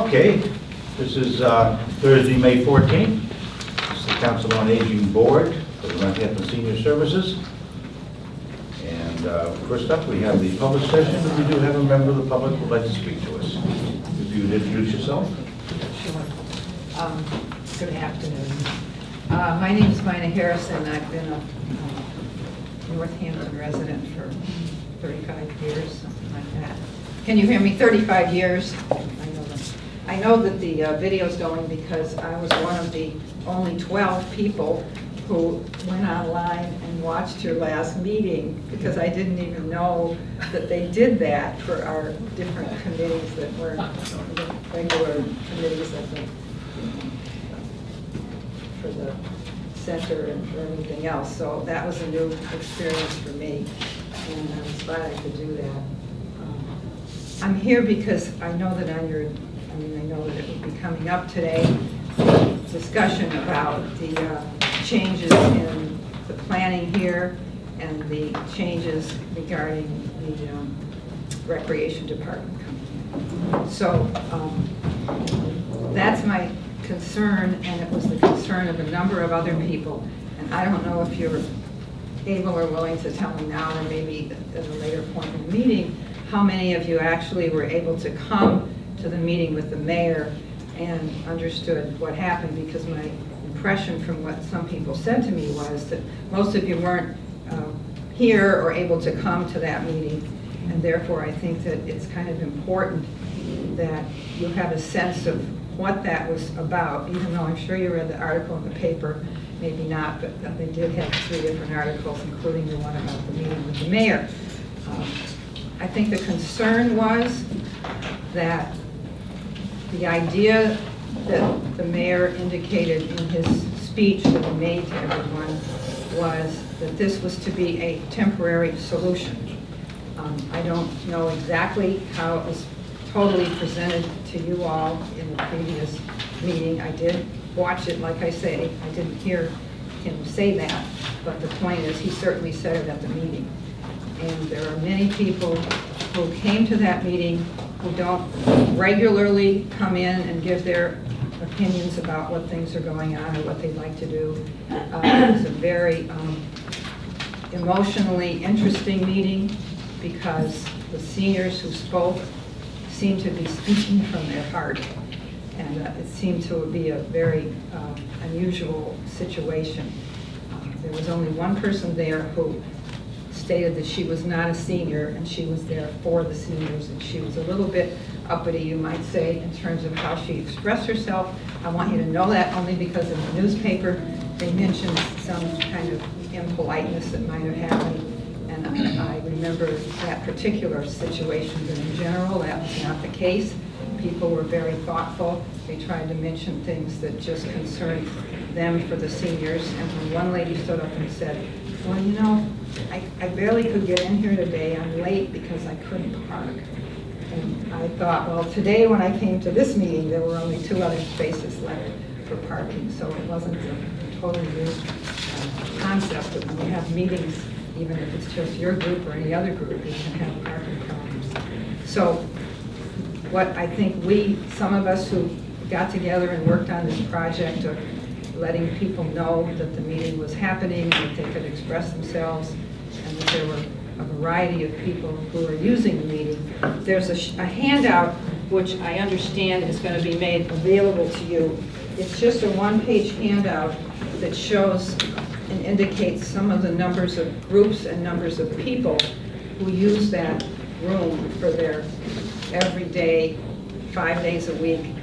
Okay, this is Thursday, May 14th. It's the Council on Aging Board for the Northampton Senior Services. And first up, we have the public session, and we do have a member of the public who would like to speak to us. If you would introduce yourself. Sure. Good afternoon. My name is Mina Harrison. I've been a Northampton resident for 35 years, something like that. Can you hear me? 35 years. I know that the video's going because I was one of the only 12 people who went online and watched your last meeting, because I didn't even know that they did that for our different committees that weren't regular committees for the center and for anything else. So that was a new experience for me, and I was glad I could do that. I'm here because I know that I know that it will be coming up today, discussion about the changes in the planning here and the changes regarding the recreation department coming in. So that's my concern, and it was the concern of a number of other people. And I don't know if you're able or willing to tell me now, or maybe at a later point in the meeting, how many of you actually were able to come to the meeting with the mayor and understood what happened, because my impression from what some people said to me was that most of you weren't here or able to come to that meeting, and therefore I think that it's kind of important that you have a sense of what that was about, even though I'm sure you read the article in the paper, maybe not, but they did have 3 different articles, including the one about the meeting with the mayor. I think the concern was that the idea that the mayor indicated in his speech that he made to everyone was that this was to be a temporary solution. I don't know exactly how it was totally presented to you all in the previous meeting. I did watch it, like I say. I didn't hear him say that, but the point is he certainly said it at the meeting. And there are many people who came to that meeting who don't regularly come in and give their opinions about what things are going on or what they'd like to do. It was a very emotionally interesting meeting, because the seniors who spoke seemed to be speaking from their heart. And it seemed to be a very unusual situation. There was only one person there who stated that she was not a senior, and she was there for the seniors, and she was a little bit uppity, you might say, in terms of how she expressed herself. I want you to know that only because in the newspaper they mentioned some kind of impoliteness that might have happened, and I remember that particular situation, but in general that was not the case. People were very thoughtful. They tried to mention things that just concerned them for the seniors, and when one lady stood up and said, well, you know, I barely could get in here today. I'm late because I couldn't park. And I thought, well, today when I came to this meeting, there were only 2 other spaces left for parking, so it wasn't a totally new concept that when you have meetings, even if it's just your group or any other group, you can have parking problems. So what I think some of us who got together and worked on this project of letting people know that the meeting was happening, that they could express themselves, and that there were a variety of people who were using the meeting. There's a handout which I understand is going to be made available to you. It's just a 1-page handout that shows and indicates some of the numbers of groups and numbers of people who use that room for their everyday, 5 days a week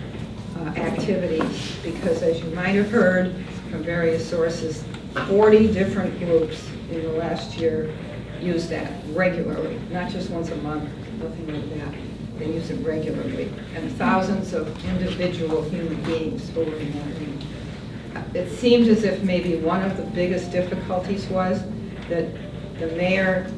activities, because as you might have heard from various sources, 40 different groups in the last year use that regularly, not just once a month, nothing like that. They use it regularly, and thousands of individual human beings who were in that room. It seemed as if maybe one of the biggest difficulties was that the mayor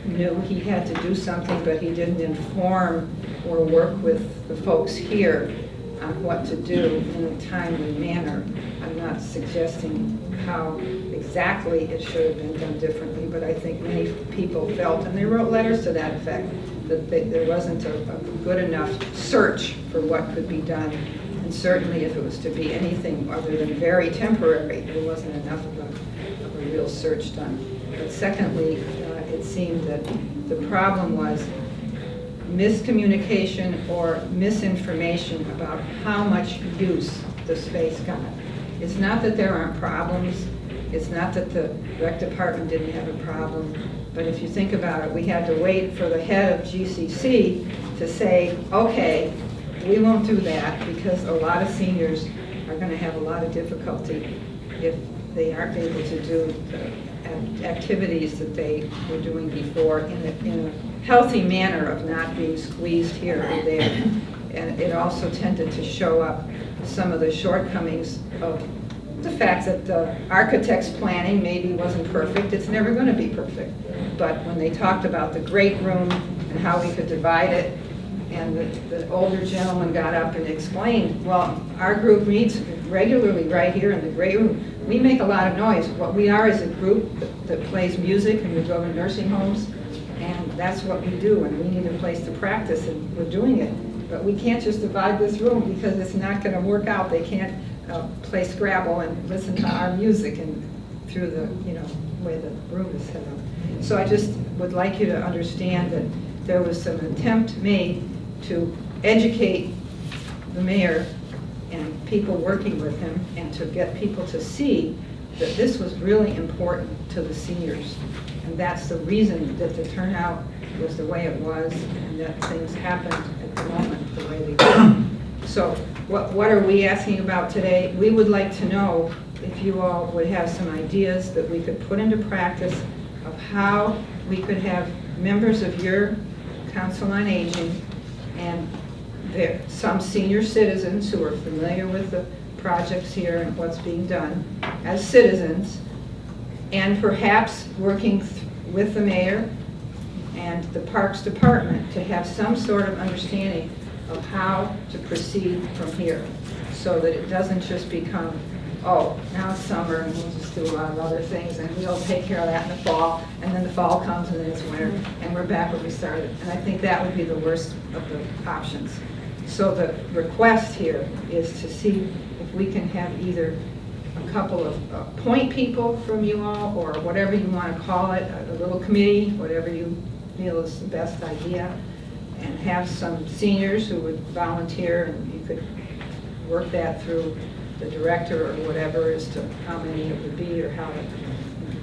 knew he had to do something, but he didn't inform or work with the folks here on what to do in a timely manner. I'm not suggesting how exactly it should have been done differently, but I think many people felt, and they wrote letters to that effect, that there wasn't a good enough search for what could be done. And certainly if it was to be anything other than very temporary, there wasn't enough of a real search done. But secondly, it seemed that the problem was miscommunication or misinformation about how much use the space got. It's not that there aren't problems. It's not that the rec department didn't have a problem. But if you think about it, we had to wait for the head of GCC to say, okay, we won't do that because a lot of seniors are going to have a lot of difficulty if they aren't able to do the activities that they were doing before in a healthy manner of not being squeezed here or there. And it also tended to show up some of the shortcomings of the fact that the architect's planning maybe wasn't perfect. It's never going to be perfect. But when they talked about the great room and how we could divide it, and the older gentleman got up and explained, well, our group meets regularly right here in the great room. We make a lot of noise. What we are is a group that plays music, and we go to nursing homes, and that's what we do, and we need a place to practice, and we're doing it. But we can't just divide this room because it's not going to work out. They can't play Scrabble and listen to our music and through the way the room is set up. So I just would like you to understand that there was some attempt made to educate the mayor and people working with him and to get people to see that this was really important to the seniors. And that's the reason that the turnout was the way it was and that things happened at the moment the way they did. So what are we asking about today? We would like to know if you all would have some ideas that we could put into practice of how we could have members of your Council on Aging and some senior citizens who are familiar with the projects here and what's being done as citizens, and perhaps working with the mayor and the Parks Department to have some sort of understanding of how to proceed from here, so that it doesn't just become, oh, now it's summer and we'll just do a lot of other things and we'll take care of that in the fall, and then the fall comes and then it's winter and we're back where we started. And I think that would be the worst of the options. So the request here is to see if we can have either a couple of point people from you all, or whatever you want to call it, a little committee, whatever you feel is the best idea, and have some seniors who would volunteer, and you could work that through the director or whatever as to how many it would be or how to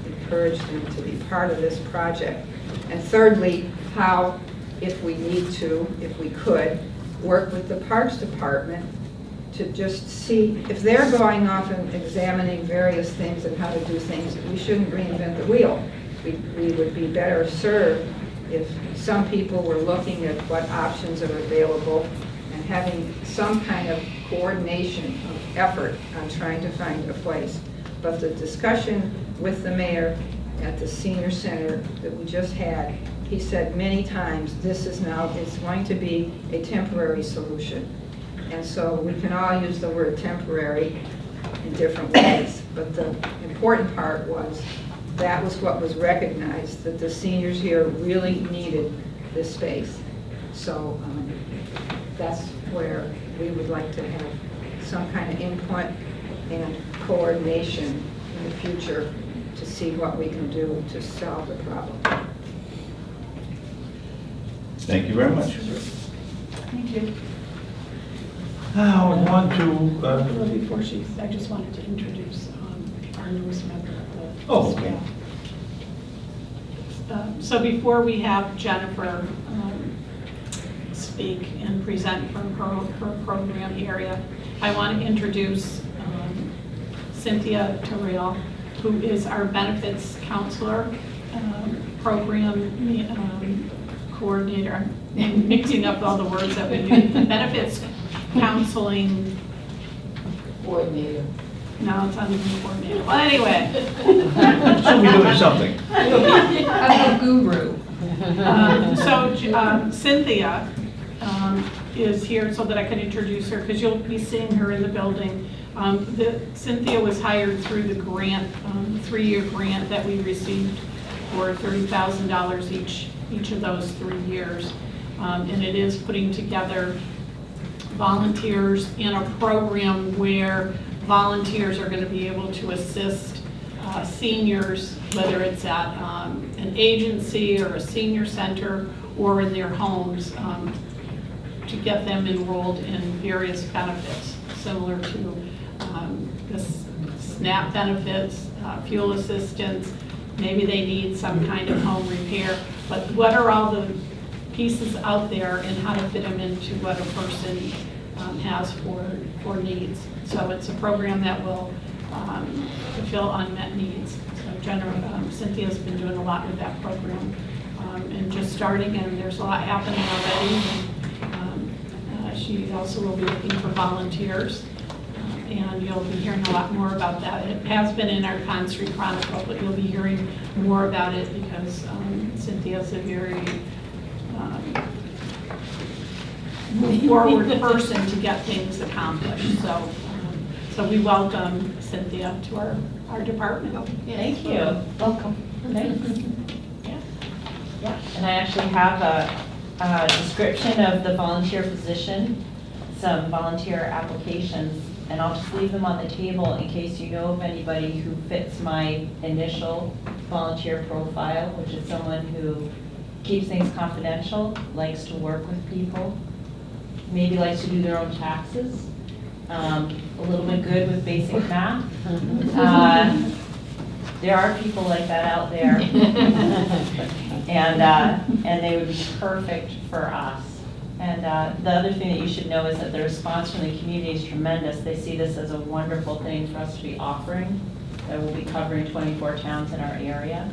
encourage them to be part of this project. And thirdly, how, if we need to, if we could, work with the Parks Department to just see if they're going off and examining various things and how to do things. We shouldn't reinvent the wheel. We would be better served if some people were looking at what options are available and having some kind of coordination of effort on trying to find a place. But the discussion with the mayor at the senior center that we just had, he said many times, this is now, it's going to be a temporary solution. And so we can all use the word temporary in different ways, but the important part was that was what was recognized, that the seniors here really needed this space. So that's where we would like to have some kind of input and coordination in the future to see what we can do to solve the problem. Thank you very much. Thank you. Now, I want to... Well, before I just wanted to introduce our newest member of the Oh, okay. staff. So before we have Jennifer speak and present from her program area, I want to introduce Cynthia Torrio, who is our benefits counselor, program coordinator. I'm mixing up all the words that we do. Benefits counseling coordinator. No, it's not even coordinator. Well, anyway. So we're doing something. I'm a guru. So Cynthia is here so that I can introduce her, because you'll be seeing her in the building. Cynthia was hired through the grant, 3-year grant that we received for $30,000 each of those 3 years. And it is putting together volunteers in a program where volunteers are going to be able to assist seniors, whether it's at an agency or a senior center or in their homes, to get them enrolled in various benefits, similar to the SNAP benefits, fuel assistance. Maybe they need some kind of home repair, but what are all the pieces out there and how to fit them into what a person has for needs. So it's a program that will fulfill unmet needs. So Cynthia's been doing a lot with that program and just starting, and there's a lot happening already. She also will be looking for volunteers, and you'll be hearing a lot more about that. It has been in our Con Street Chronicle, but you'll be hearing more about it because Cynthia's a very move-forward person to get things accomplished. So we welcome Cynthia to our department. Thank you. Welcome. Thanks. Yeah, and I actually have a description of the volunteer position, some volunteer applications, and I'll just leave them on the table in case you know of anybody who fits my initial volunteer profile, which is someone who keeps things confidential, likes to work with people, maybe likes to do their own taxes, a little bit good with basic math. There are people like that out there. And they would be perfect for us. And the other thing that you should know is that the response from the community is tremendous. They see this as a wonderful thing for us to be offering. That we'll be covering 24 towns in our area.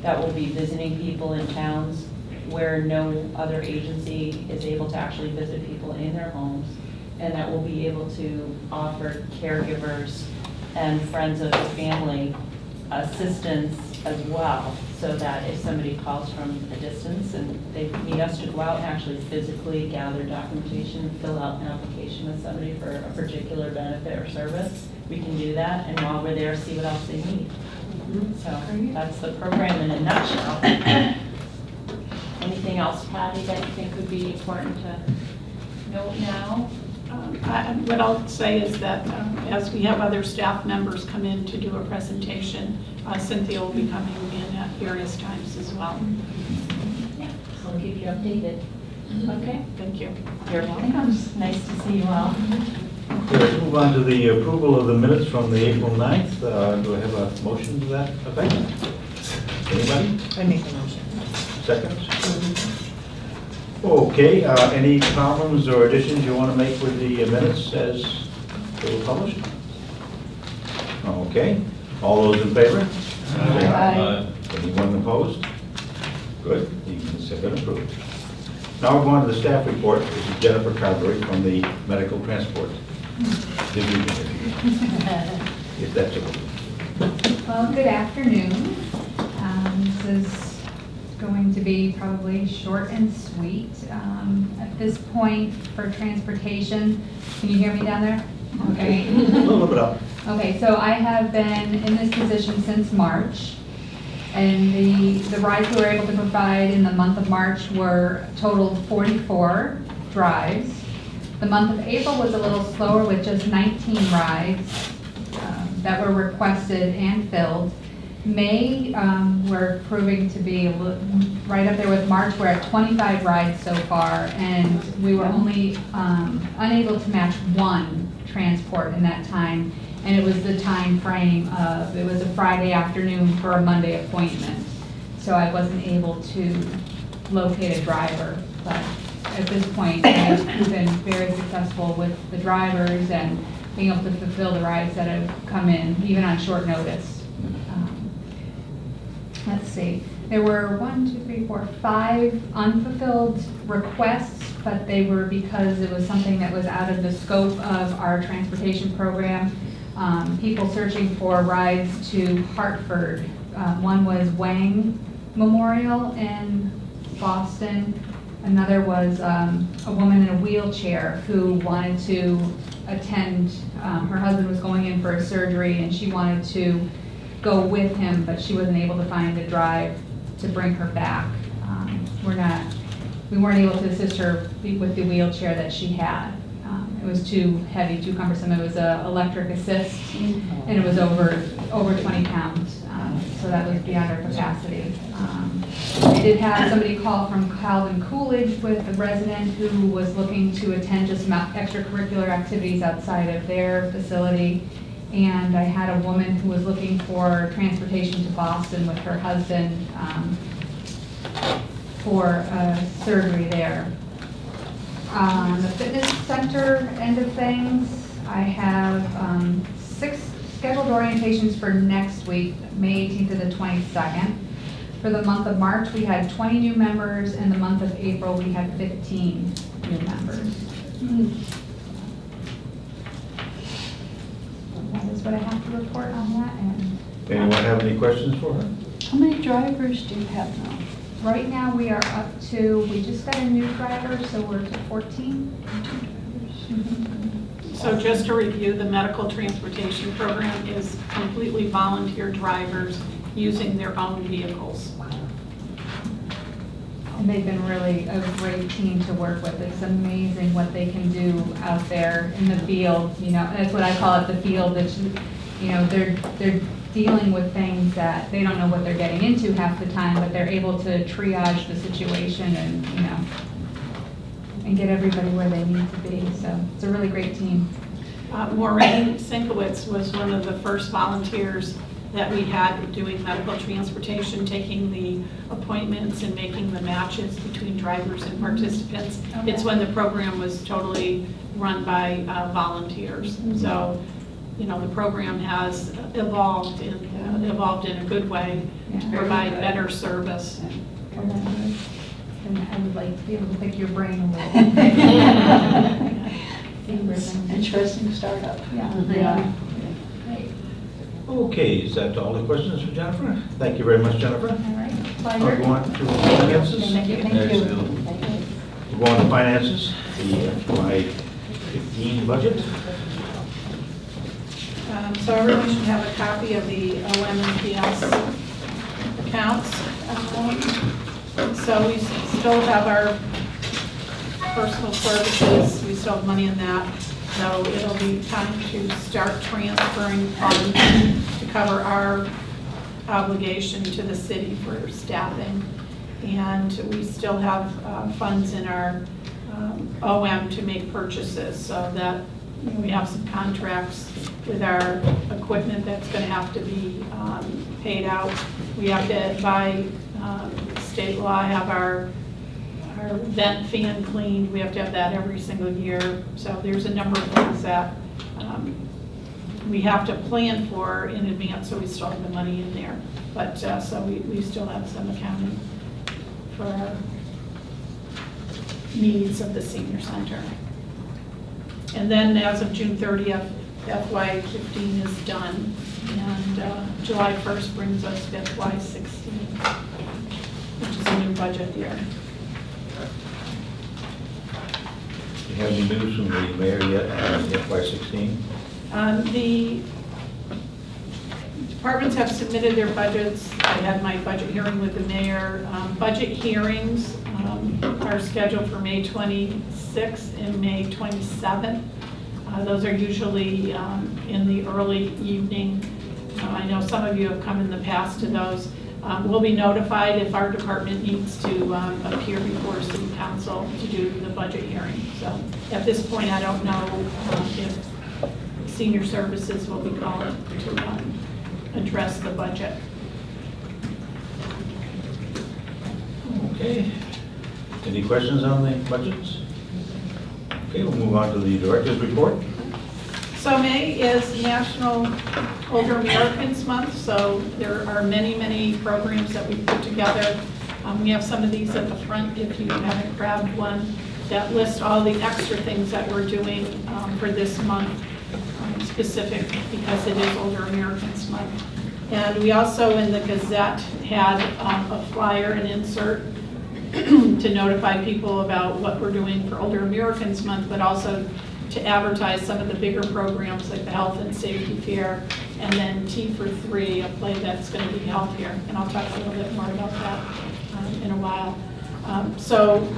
That will be visiting people in towns where no other agency is able to actually visit people in their homes. And that we'll be able to offer caregivers and friends of the family assistance as well, so that if somebody calls from a distance and they need us to go out and actually physically gather documentation, fill out an application with somebody for a particular benefit or service, we can do that, and while we're there, see what else they need. So that's the program in a nutshell. Anything else, Patty, that you think would be important to note now? What I'll say is that as we have other staff members come in to do a presentation, Cynthia will be coming in at various times as well. Yeah, so we'll keep you updated. Okay. Thank you. You're welcome. Nice to see you all. Okay, let's move on to the approval of the minutes from the April 9th. Do I have a motion to that effect? Anybody? I make a motion. Second? Okay, any comments or additions you want to make with the minutes as they were published? Okay, all those in favor? Aye. Anyone opposed? Good, you can consider it approved. Now we're going to the staff report. This is Jennifer Carberry from the Medical Transport Division, if that's okay. Well, good afternoon. This is going to be probably short and sweet. At this point for transportation, can you hear me down there? Okay. A little bit up. Okay, so I have been in this position since March, and the rides we were able to provide in the month of March were totaled 44 drives. The month of April was a little slower with just 19 rides that were requested and filled. May, we're proving to be right up there with March. We're at 25 rides so far, and we were only unable to match one transport in that time, and it was the time frame of, it was a Friday afternoon for a Monday appointment, so I wasn't able to locate a driver. But at this point, I've been very successful with the drivers and being able to fulfill the rides that have come in, even on short notice. Let's see, there were 5 unfulfilled requests, but they were because it was something that was out of the scope of our transportation program. People searching for rides to Hartford. One was Wang Memorial in Boston. Another was a woman in a wheelchair who wanted to attend, her husband was going in for a surgery and she wanted to go with him, but she wasn't able to find a drive to bring her back. We weren't able to assist her with the wheelchair that she had. It was too heavy, too cumbersome. It was a electric assist, and it was over 20 pounds, so that was beyond her capacity. I did have somebody call from Calvin Coolidge with a resident who was looking to attend just some extracurricular activities outside of their facility. And I had a woman who was looking for transportation to Boston with her husband for surgery there. On the fitness center end of things, I have 6 scheduled orientations for next week, May 18th to the 22nd. For the month of March, we had 20 new members, and the month of April, we had 15 new members. That is what I have to report on that end. Anyone have any questions for her? How many drivers do you have now? Right now, we are up to, we just got a new driver, so we're to 14. So just to review, the medical transportation program is completely volunteer drivers using their own vehicles. And they've been really a great team to work with. It's amazing what they can do out there in the field, you know, that's what I call it, the field. It's, you know, they're dealing with things that they don't know what they're getting into half the time, but they're able to triage the situation and, you know, and get everybody where they need to be. So it's a really great team. Maureen Sinkowitz was one of the first volunteers that we had doing medical transportation, taking the appointments and making the matches between drivers and participants. Okay. It's when the program was totally run by volunteers. So, you know, the program has evolved in a good way to Yeah. provide better service. And I would like to be able to pick your brain a little. See where things- Interesting startup. Yeah. Yeah. Great. Okay, is that all the questions for Jennifer? Thank you very much, Jennifer. All right. I'll Pleasure. go on to finances. Thank you. Thank you. We'll go on to finances, the FY15 budget. So everyone should have a copy of the OM&PS accounts. So we still have our personal services, we still have money in that. So it'll be time to start transferring funds to cover our obligation to the city for staffing. And we still have funds in our OM to make purchases, so that, you know, we have some contracts with our equipment that's going to have to be paid out. We have to, by state law, have our vent fan cleaned. We have to have that every single year. So there's a number of things that we have to plan for in advance, so we still have the money in there. But so we still have some accounting for our needs of the senior center. And then as of June 30th, FY15 is done, and July 1st brings us to FY16, which is a new budget year. Do you have any news from the mayor yet on FY16? The departments have submitted their budgets. I had my budget hearing with the mayor. Budget hearings are scheduled for May 26th and May 27th. Those are usually in the early evening. I know some of you have come in the past to those. We'll be notified if our department needs to appear before City Council to do the budget hearing. So at this point, I don't know if Senior Services will be called to address the budget. Okay. Any questions on the budgets? Okay, we'll move on to the director's report. So May is National Older Americans Month, so there are many, many programs that we put together. We have some of these at the front if you haven't grabbed one, that list all the extra things that we're doing for this month, specific because it is Older Americans Month. And we also in the Gazette had a flyer and insert to notify people about what we're doing for Older Americans Month, but also to advertise some of the bigger programs like the Health and Safety Fair and then Tea for Three, a play that's going to be held here. And I'll talk a little bit more about that in a while. So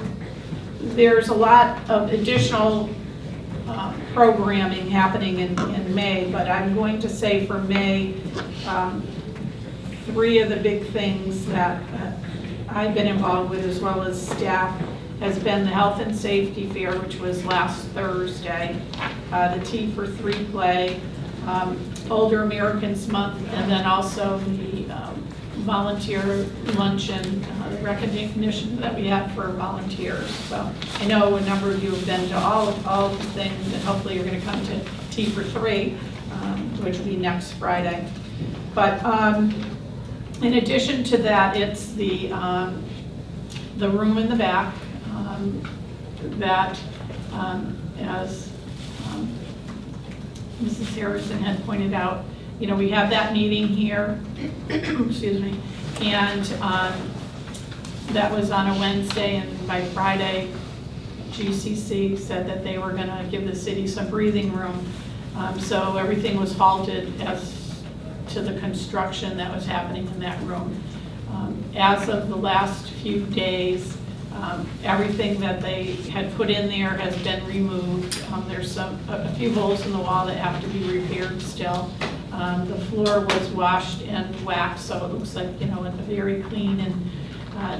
there's a lot of additional programming happening in May, but I'm going to say for May, three of the big things that I've been involved with, as well as staff, has been the Health and Safety Fair, which was last Thursday, the Tea for Three play, Older Americans Month, and then also the volunteer luncheon, the recognition that we have for volunteers. So I know a number of you have been to all of the things, and hopefully you're going to come to Tea for Three, which will be next Friday. But in addition to that, it's the room in the back that, as Mrs. Harrison had pointed out, you know, we have that meeting here, excuse me, and that was on a Wednesday, and by Friday, GCC said that they were going to give the city some breathing room. So everything was halted as to the construction that was happening in that room. As of the last few days, everything that they had put in there has been removed. There's a few holes in the wall that have to be repaired still. The floor was washed and waxed, so it looks like, you know, a very clean and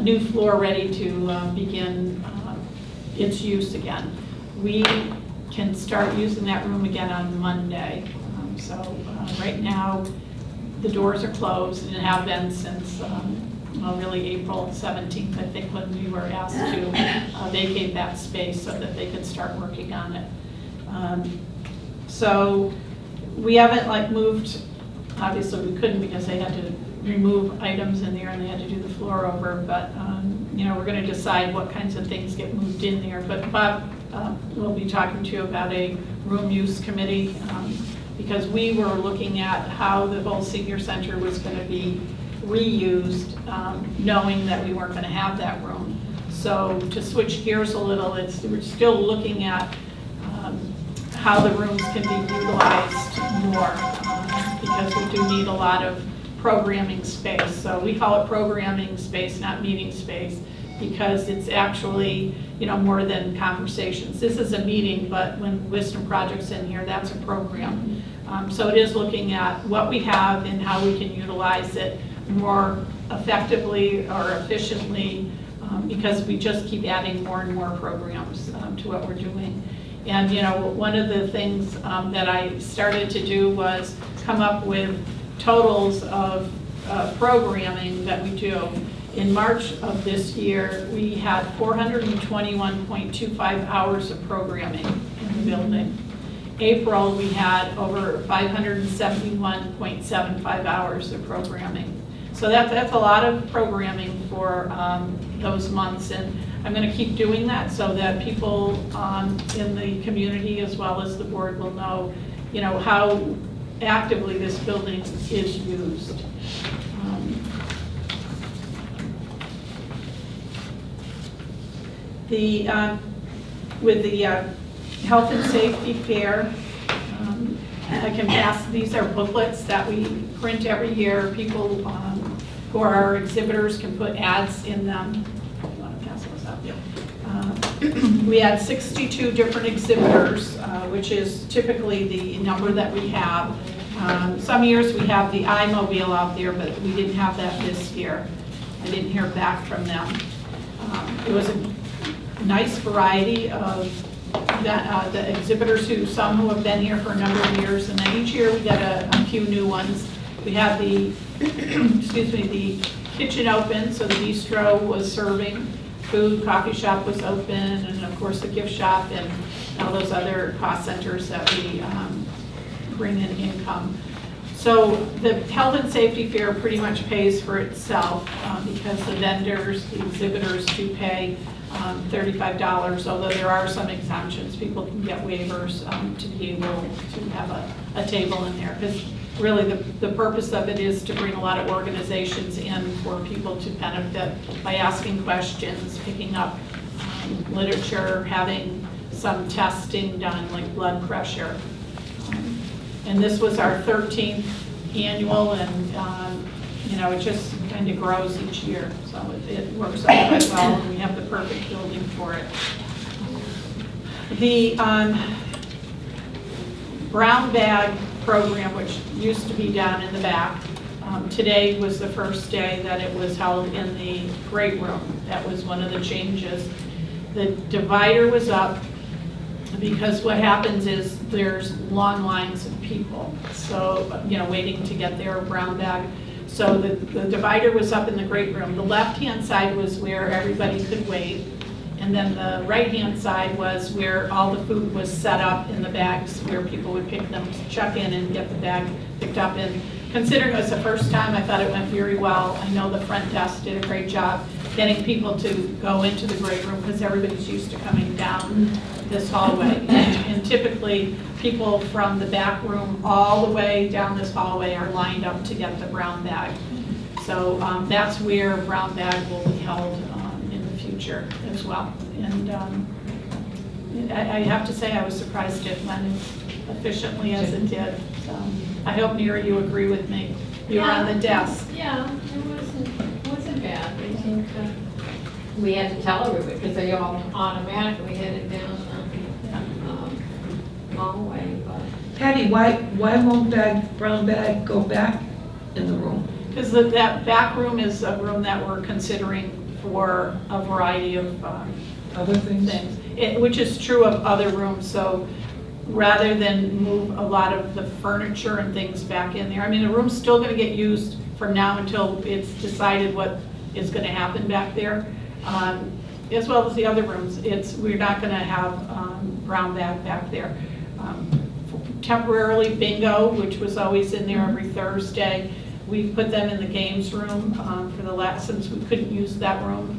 new floor ready to begin its use again. We can start using that room again on Monday. So right now, the doors are closed and have been since well, really April 17th, I think, when we were asked to vacate that space so that they could start working on it. So we haven't like moved, obviously we couldn't because they had to remove items in there and they had to do the floor over, but you know, we're going to decide what kinds of things get moved in there. But Bob will be talking to you about a room use committee because we were looking at how the whole senior center was going to be reused, knowing that we weren't going to have that room. So to switch gears a little, we're still looking at how the rooms can be utilized more because we do need a lot of programming space. So we call it programming space, not meeting space, because it's actually, you know, more than conversations. This is a meeting, but when Wisdom Project's in here, that's a program. So it is looking at what we have and how we can utilize it more effectively or efficiently because we just keep adding more and more programs to what we're doing. And you know, one of the things that I started to do was come up with totals of programming that we do. In March of this year, we had 421.25 hours of programming in the building. April, we had over 571.75 hours of programming. So that's a lot of programming for those months, and I'm going to keep doing that so that people in the community as well as the board will know, you know, how actively this building is used. With the health and safety fair, I can pass, these are booklets that we print every year. People who are our exhibitors can put ads in them. You want to pass those out? Yeah. We had 62 different exhibitors, which is typically the number that we have. Some years we have the iMobile out there, but we didn't have that this year. I didn't hear back from them. It was a nice variety of the exhibitors some who have been here for a number of years, and then each year we get a few new ones. We had the, excuse me, the kitchen open, so the bistro was serving food, coffee shop was open, and of course the gift shop and all those other cost centers that we bring in income. So the health and safety fair pretty much pays for itself because the vendors, the exhibitors do pay $35, although there are some exemptions. People can get waivers to be able to have a table in there, because really the purpose of it is to bring a lot of organizations in for people to benefit by asking questions, picking up literature, having some testing done like blood pressure. And this was our 13th annual, and, you know, it just kind of grows each year. So it works out quite well, and we have the perfect building for it. The brown bag program, which used to be down in the back, today was the first day that it was held in the great room. That was one of the changes. The divider was up because what happens is there's long lines of people, so, you know, waiting to get their brown bag. So the divider was up in the great room. The left-hand side was where everybody could wait, and then the right-hand side was where all the food was set up in the bags, where people would pick them, check in and get the bag picked up. And considering it was the first time, I thought it went very well. I know the front desk did a great job getting people to go into the great room, because everybody's used to coming down this hallway. And typically, people from the back room all the way down this hallway are lined up to get the brown bag. So that's where brown bag will be held in the future as well. And I have to say, I was surprised it went as efficiently as it did. So I hope, Mary, you agree with me. You were on the desk. Yeah, it wasn't bad. I think we had to tell everybody because they all automatically headed down the hallway. But Patty, why won't that brown bag go back in the room? Because that back room is a room that we're considering for a variety of Other things? which is true of other rooms. So rather than move a lot of the furniture and things back in there, I mean, the room's still going to get used from now until it's decided what is going to happen back there, as well as the other rooms. We're not going to have brown bag back there. Temporarily bingo, which was always in there every Thursday, we've put them in the games room for the last, since we couldn't use that room.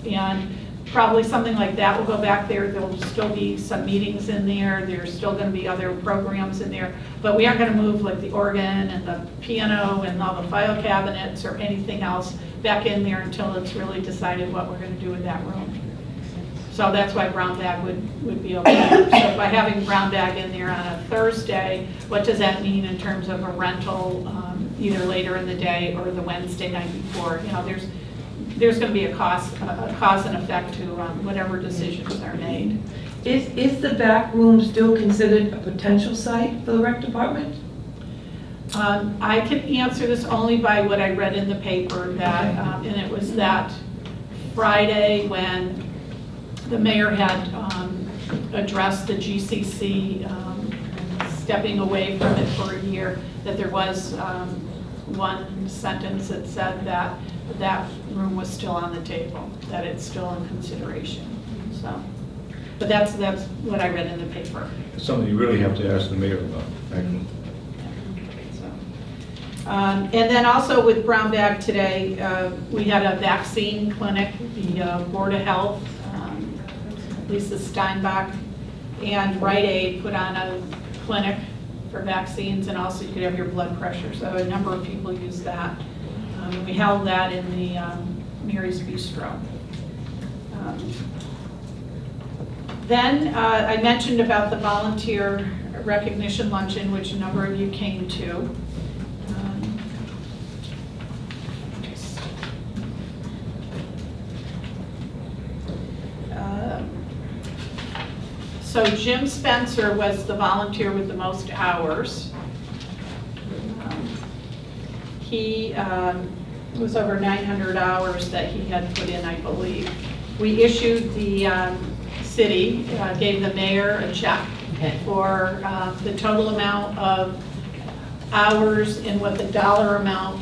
And probably something like that will go back there. There will still be some meetings in there. There's still going to be other programs in there. But we aren't going to move like the organ and the piano and all the file cabinets or anything else back in there until it's really decided what we're going to do with that room. So that's why brown bag would be okay. So by having brown bag in there on a Thursday, what does that mean in terms of a rental, either later in the day or the Wednesday night before? You know, there's going to be a cause and effect to whatever decisions are made. Is the back room still considered a potential site for the rec department? I can answer this only by what I read in the paper, that, and it was that Friday when the mayor had addressed the GCC stepping away from it for a year, that there was one sentence that said that that room was still on the table, that it's still in consideration. So, but that's what I read in the paper. It's something you really have to ask the mayor about, actually. And then also with brown bag today, we had a vaccine clinic. The Board of Health, Lisa Steinbach, and Rite Aid put on a clinic for vaccines, and also you could have your blood pressure. So a number of people use that. We held that in the Mary's Bistro. Then I mentioned about the volunteer recognition luncheon, which a number of you came to. So Jim Spencer was the volunteer with the most hours. He was over 900 hours that he had put in, I believe. We issued the city, gave the mayor a check for the total amount of hours and what the dollar amount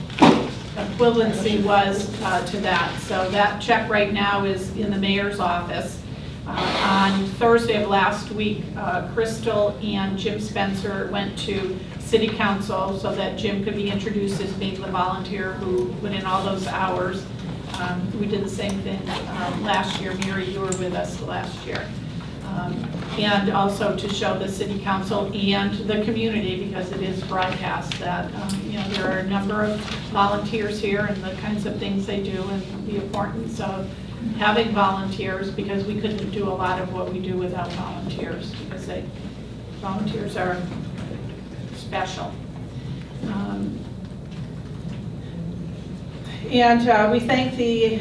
equivalency was to that. So that check right now is in the mayor's office. On Thursday of last week, Crystal and Jim Spencer went to City Council so that Jim could be introduced as being the volunteer who put in all those hours. We did the same thing last year. Mary, you were with us last year. And also to show the City Council and the community, because it is broadcast, that you know, there are a number of volunteers here and the kinds of things they do and the importance of having volunteers, because we couldn't do a lot of what we do without volunteers, because volunteers are special. And we thank the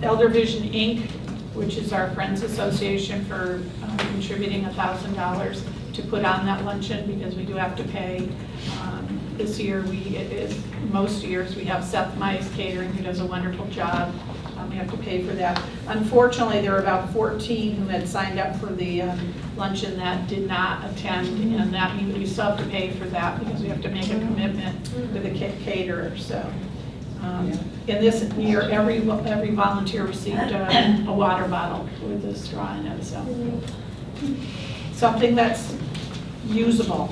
Elder Vision Inc., which is our Friends Association, for contributing $1,000 to put on that luncheon, because we do have to pay. This year, most years, we have Seth Mize Catering, who does a wonderful job. We have to pay for that. Unfortunately, there were about 14 who had signed up for the luncheon that did not attend, and that means we still have to pay for that, because we have to make a commitment with the caterer. So, in this year, every volunteer received a water bottle with a straw in it. So, something that's usable.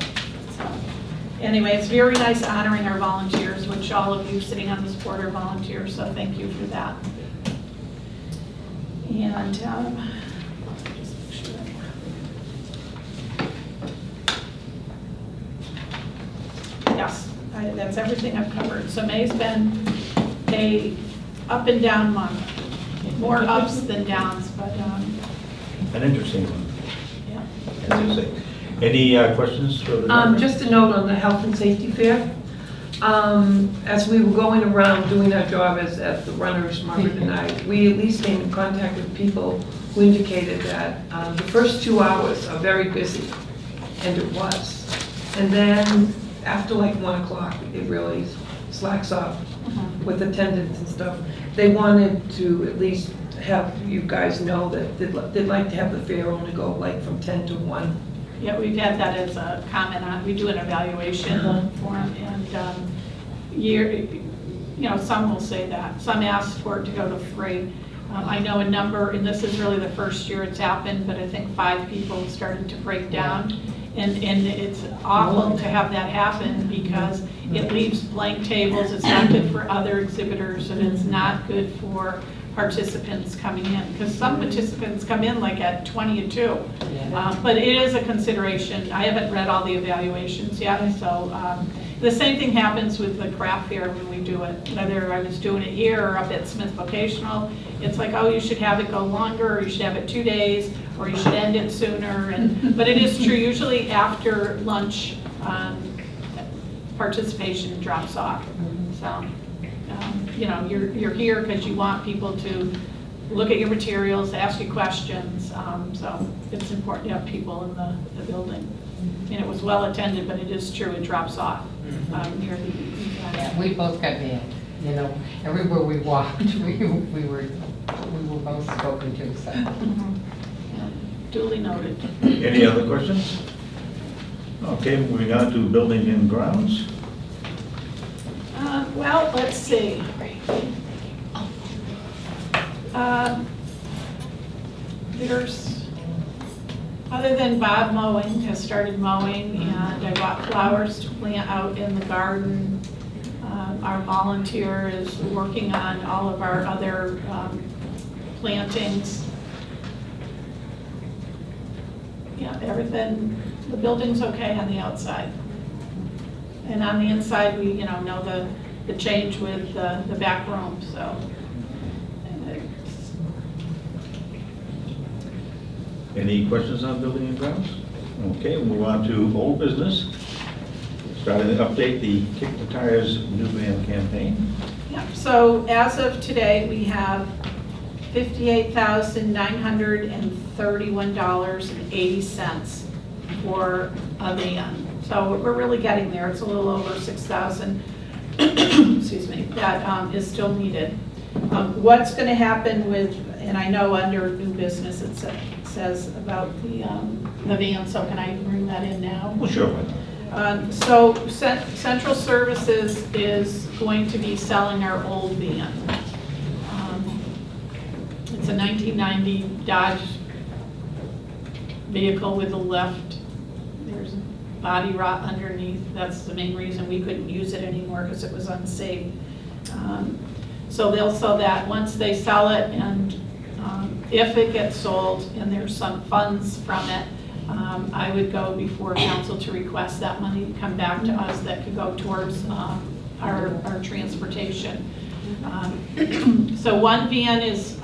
So, anyway, it's very nice honoring our volunteers, which all of you sitting on this board are volunteers. So, thank you for that. And just make sure yes, that's everything I've covered. So May's been a up and down month, more ups than downs, but An interesting one, yeah. as you say. Any questions for the member? Just a note on the health and safety fair. As we were going around doing our job as the runners, Margaret and I, we at least came in contact with people who indicated that the first 2 hours are very busy, and it was. And then after like 1 o'clock, it really slacks off with attendance and stuff. They wanted to at least have you guys know that they'd like to have the fair only go like from 10 to 1. Yeah, we've had that as a comment on, we do an evaluation form, and some will say that. Some asked for it to go to free. I know a number, and this is really the first year it's happened, but I think 5 people started to break down. And it's awful to have that happen, because it leaves blank tables. It's not good for other exhibitors, and it's not good for participants coming in, because some participants come in like at 20 to 2. But it is a consideration. I haven't read all the evaluations yet, so the same thing happens with the craft fair when we do it. Whether I was doing it here or up at Smith Vocational, it's like, oh, you should have it go longer, or you should have it 2 days, or you should end it sooner. But it is true, usually after lunch, participation drops off. So, you're here because you want people to look at your materials, ask you questions. So it's important to have people in the building. And it was well attended, but it is true, it drops off near the end. Yeah, we both got banned, everywhere we walked, we were both spoken to, so. Yeah, duly noted. Any other questions? Okay, moving on to building and grounds. Well, let's see. There's, other than Bob mowing, has started mowing, and I bought flowers to plant out in the garden. Our volunteer is working on all of our other plantings. Yeah, everything, the building's okay on the outside. And on the inside, we, know the change with the back room, so. Any questions on building and grounds? Okay, we'll move on to old business. Starting to update the Kick the Tires New Van campaign. Yeah, so as of today, we have $58,931.80 for a van. So we're really getting there. It's a little over 6,000, excuse me, that is still needed. What's going to happen with, and I know under new business it says about the van, so can I bring that in now? Well, sure. So Central Services is going to be selling our old van. It's a 1990 Dodge vehicle with a lift. There's body rot underneath. That's the main reason we couldn't use it anymore, because it was unsafe. So they'll sell that. Once they sell it, and if it gets sold and there's some funds from it, I would go before council to request that money to come back to us that could go towards our transportation. So one van is,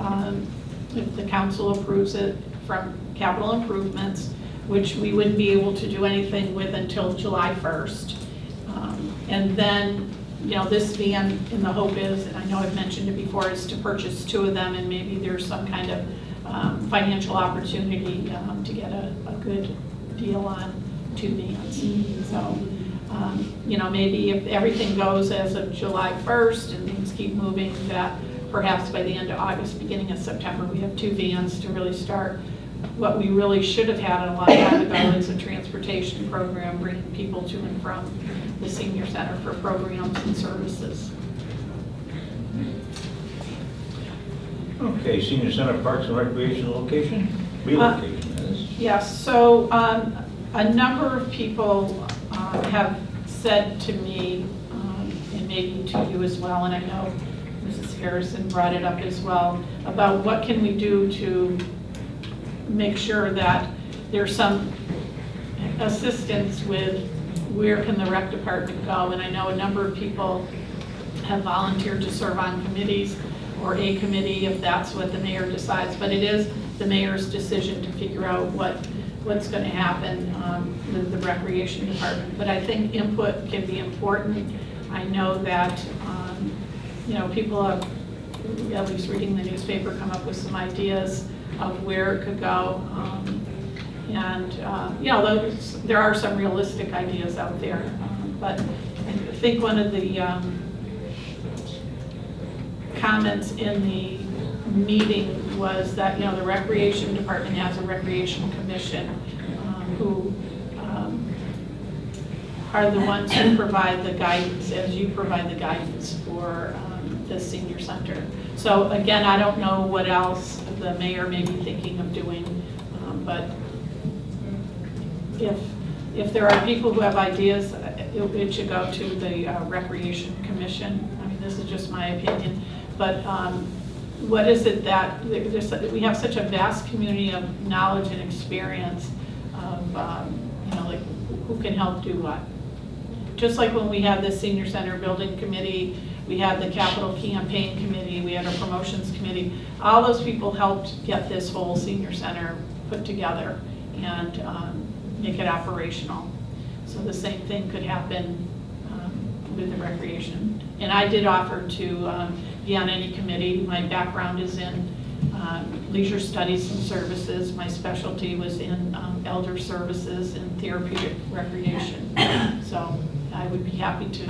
if the council approves it, from capital improvements, which we wouldn't be able to do anything with until July 1st. And then, this van, and the hope is, and I know I've mentioned it before, is to purchase 2 of them, and maybe there's some kind of financial opportunity to get a good deal on 2 vans. So, maybe if everything goes as of July 1st and things keep moving, that perhaps by the end of August, beginning of September, we have 2 vans to really start what we really should have had a long time ago is a transportation program, bringing people to and from the senior center for programs and services. Okay, Senior Center Parks and Recreation location, relocation, that is. Yes, so a number of people have said to me, and maybe to you as well, and I know Mrs. Harrison brought it up as well, about what can we do to make sure that there's some assistance with where can the rec department go. And I know a number of people have volunteered to serve on committees or a committee if that's what the mayor decides, but it is the mayor's decision to figure out what's going to happen with the recreation department. But I think input can be important. I know that people have, at least reading the newspaper, come up with some ideas of where it could go. There are some realistic ideas out there. But I think one of the comments in the meeting was that, the recreation department has a recreation commission who are the ones who provide the guidance, as you provide the guidance for the senior center. So again, I don't know what else the mayor may be thinking of doing, but if there are people who have ideas, it should go to the recreation commission. I mean, this is just my opinion, but what is it that we have such a vast community of knowledge and experience of like who can help do what? Just like when we had the senior center building committee, we had the capital campaign committee, we had a promotions committee. All those people helped get this whole senior center put together and make it operational. So the same thing could happen with the recreation. And I did offer to be on any committee. My background is in leisure studies and services. My specialty was in elder services and therapeutic recreation. So I would be happy to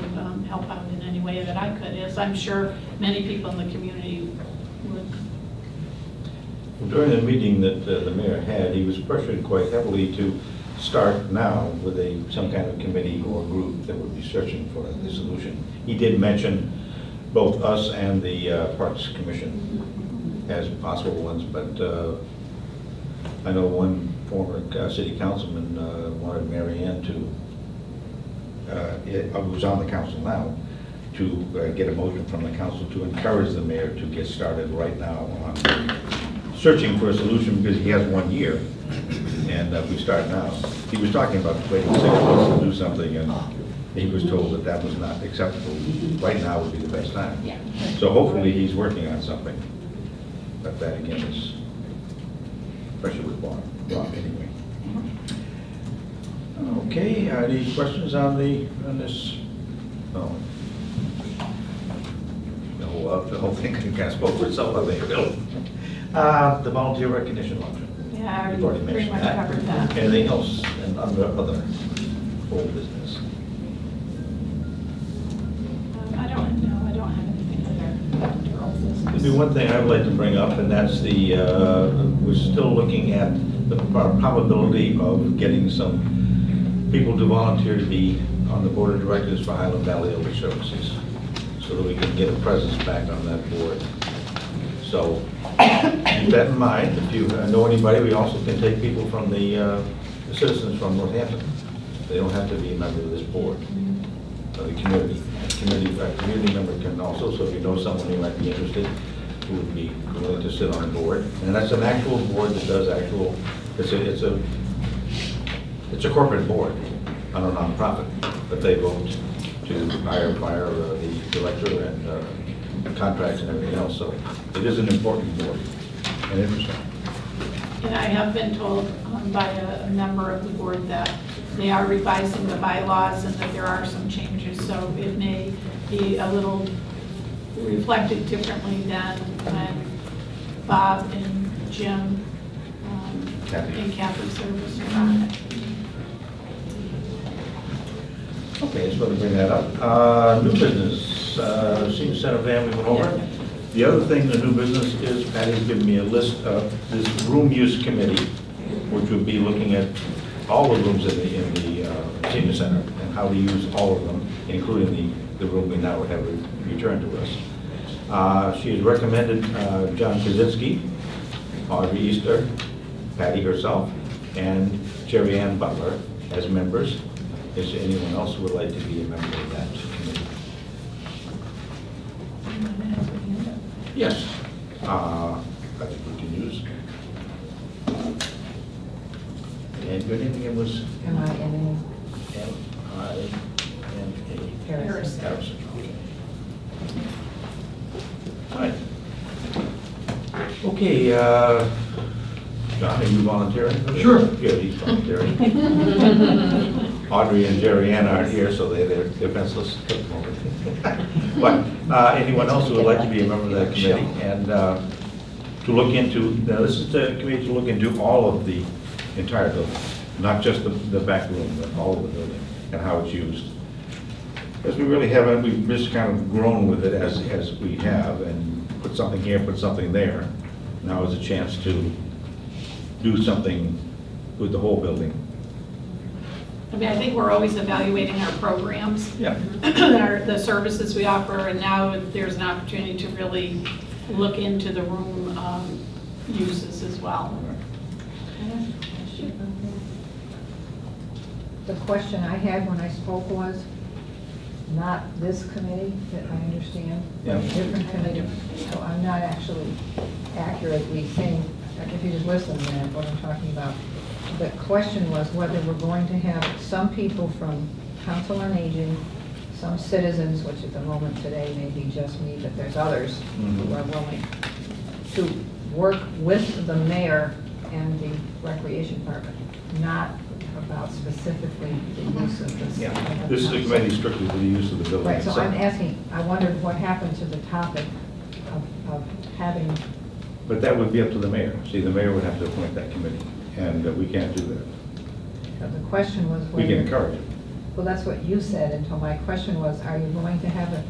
help out in any way that I could, as I'm sure many people in the community would. During the meeting that the mayor had, he was pressured quite heavily to start now with some kind of committee or group that would be searching for the solution. He did mention both us and the Parks Commission as possible ones, but I know one former city councilman wanted Mary Ann who's on the council now, to get a motion from the council to encourage the mayor to get started right now on searching for a solution, because he has 1 year, and we start now. He was talking about waiting 6 months to do something, and he was told that that was not acceptable. Right now would be the best time. Yeah. So hopefully he's working on something. But that again is pressure with Bob anyway. Okay, any questions on this? No. The whole thing kind of spoke for itself, I think, Bill. The volunteer recognition luncheon. Yeah, You've already pretty mentioned much covered that. Anything else and other old business? I don't have anything under old business. There'd be one thing I'd like to bring up, and that's we're still looking at the probability of getting some people to volunteer to be on the board of directors for Highland Valley Elder Services, so that we can get a presence back on that board. So keep that in mind. If you know anybody, we also can take people from the citizens from Northampton. They don't have to be a member of this board. The community member can also, so if you know someone who might be interested, who would be willing to sit on a board. And that's an actual board that does it's a corporate board, not a nonprofit, but they vote to hire the director and contracts and everything else. So it is an important board and interesting. And I have been told by a member of the board that they are revising the bylaws and that there are some changes, so it may be a little reflected differently than when Bob and Jim Kathy. and Kathy Service are on it. Okay, just want to bring that up. New business, senior center van we went over. The other thing, the new business is Patty's given me a list of this room use committee, which would be looking at all the rooms in the senior center and how to use all of them, including the room we now have returned to us. She has recommended John Kaczynski, Audrey Easter, Patty herself, and Jerry Ann Butler as members. Is there anyone else who would like to be a member of that committee? Yes. I think we can use. And your name again was? M-I-N-A. M-I-N-A. Harrison. Harrison, okay. All right. Okay, John, are you volunteering for this? Sure. Good, he's volunteering. Audrey and Jerry Ann aren't here, so they're defenseless at the moment. But anyone else who would like to be a member of that committee and to look into, now this is the committee to look into all of the entire building, not just the back room, but all of the building and how it's used. Because we really haven't, we've just kind of grown with it as we have and put something here, put something there. Now is a chance to do something with the whole building. I mean, I think we're always evaluating our programs, Yeah. the services we offer, and now there's an opportunity to really look into the room uses as well. The question I had when I spoke was, not this committee that I understand, but a Yeah. different committee. So I'm not actually accurately saying, if you just listen a minute, what I'm talking about. The question was whether we're going to have some people from Council on Aging, some citizens, which at the moment today may be just me, but there's others who are willing to work with the mayor and the recreation department, not about specifically the use of this. Yeah. This is a committee strictly for the use of the building Right, so itself. I'm asking, I wondered what happened to the topic of having, But that would be up to the mayor. See, the mayor would have to appoint that committee, and we can't do that. the question was We whether. can encourage it. Well, that's what you said, and so my question was, are you going to have a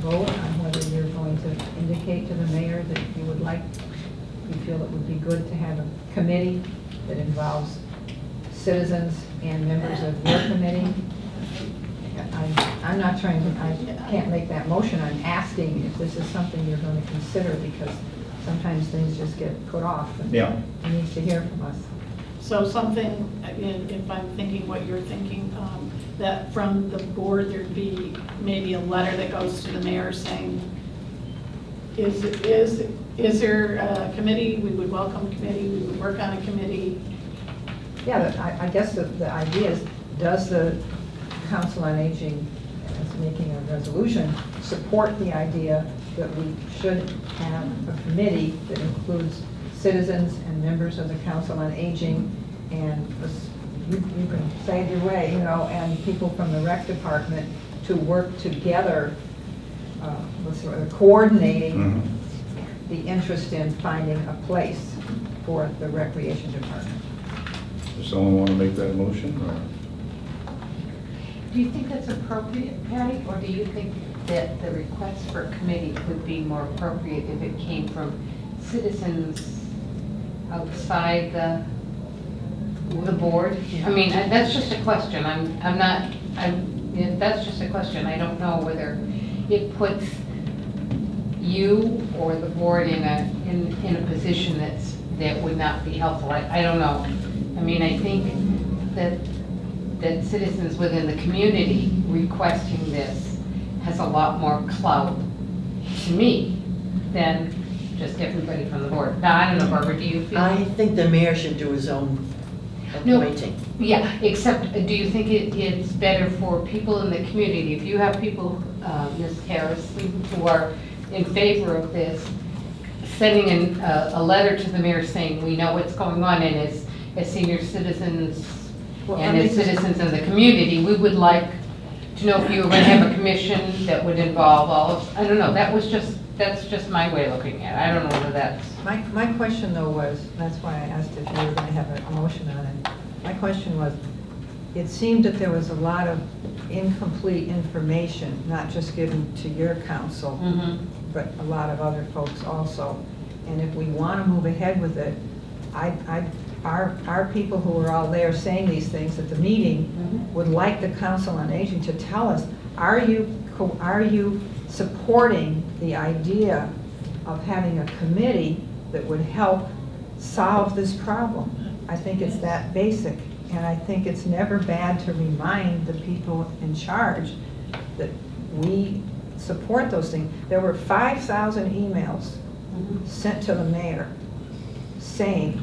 vote on whether you're going to indicate to the mayor that you would like, you feel it would be good to have a committee that involves citizens and members of your committee? I'm not trying to, I can't make that motion, I'm asking if this is something you're going to consider, because sometimes things just get put off, and Yeah. he needs to hear from us. So something, if I'm thinking what you're thinking, that from the board, there'd be maybe a letter that goes to the mayor saying, is there a committee? We would welcome a committee, we would work on a committee. Yeah, but I guess the idea is, does the Council on Aging, as making a resolution, support the idea that we should have a committee that includes citizens and members of the Council on Aging, and you can say it your way, you know, and people from the rec department to work together, coordinating the interest in finding a place for the recreation department. Does someone want to make that motion, or? Do you think that's appropriate, Patty, or do you think that the request for a committee would be more appropriate if it came from citizens outside the board? I mean, that's just a question. That's just a question. I don't know whether it puts you or the board in a position that would not be helpful. I don't know. I mean, I think that citizens within the community requesting this has a lot more clout to me than just everybody from the board. Now, I don't know, Barbara, do you feel? I think the mayor should do his own No. appointing. Yeah, except, do you think it's better for people in the community? If you have people, Ms. Harris, who are in favor of this, sending a letter to the mayor saying, we know what's going on, and as senior citizens Well, and let me as just- citizens of the community, we would like to know if you were going to have a commission that would involve all of, I don't know, that's just my way of looking at it. I don't know whether that's, My question though was, that's why I asked if you were going to have a motion on it. My question was, it seemed that there was a lot of incomplete information, not just given to your council, but a lot of other folks also. And if we want to move ahead with it, our people who are all there saying these things at the meeting would like the Council on Aging to tell us, are you supporting the idea of having a committee that would help solve this problem? I think it's that basic, and I think it's never bad to remind the people in charge that we support those things. There were 5,000 emails sent to the mayor saying,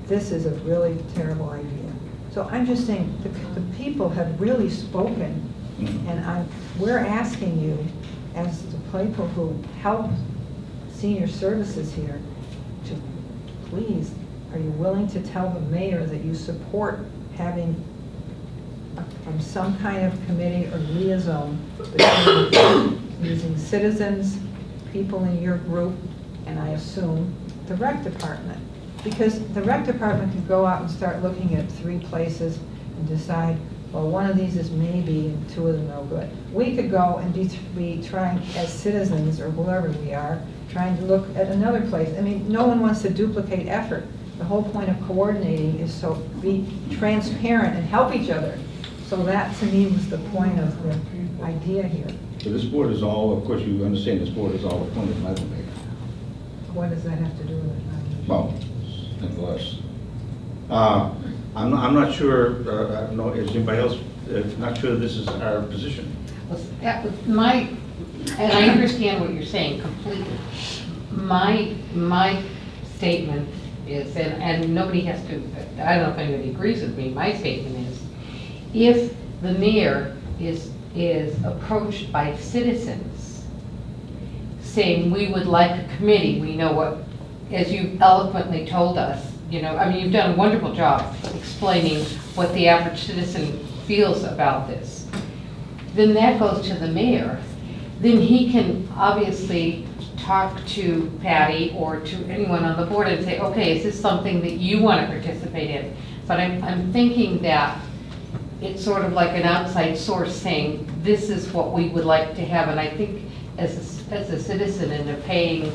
this is a really terrible idea. So I'm just saying, the people have really spoken, and we're asking you, as the people who help senior services here, to please, are you willing to tell the mayor that you support having some kind of committee or liaison between using citizens, people in your group, and I assume the rec department? Because the rec department could go out and start looking at 3 places and decide, well, one of these is maybe and 2 of them no good. We could go and be trying, as citizens or whoever we are, trying to look at another place. I mean, no one wants to duplicate effort. The whole point of coordinating is so be transparent and help each other. So that, to me, was the point of the idea here. So this board is all, of course, you understand this board is all appointed by the mayor. What does that have to do with it? Well, nonetheless. I'm not sure, I don't know, is anybody else, not sure this is our position? that was and I understand what you're saying completely. My statement is, and nobody has to, I don't know if anybody agrees with me, my statement is, if the mayor is approached by citizens saying, we would like a committee, we know what, as you eloquently told us, I mean, you've done a wonderful job explaining what the average citizen feels about this. Then that goes to the mayor. Then he can obviously talk to Patty or to anyone on the board and say, okay, is this something that you want to participate in? But I'm thinking that it's sort of like an outside source saying, this is what we would like to have. And I think as a citizen and a paying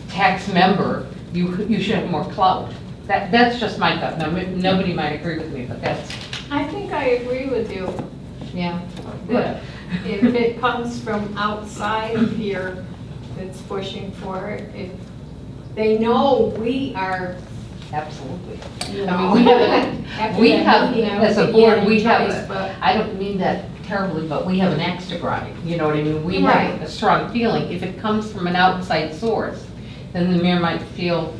tax member, you should have more clout. That's just my thought. Now, nobody might agree with me, but that's, I think I agree with you. yeah. That if it comes from outside of here that's pushing for it, if they know we are, Absolutely. you I know. mean, we after have, that meeting, I as was a board, again we have, twice, but- I don't mean that terribly, but we have an axe to grind, you know what I mean? We have Right. a strong feeling. If it comes from an outside source, then the mayor might feel,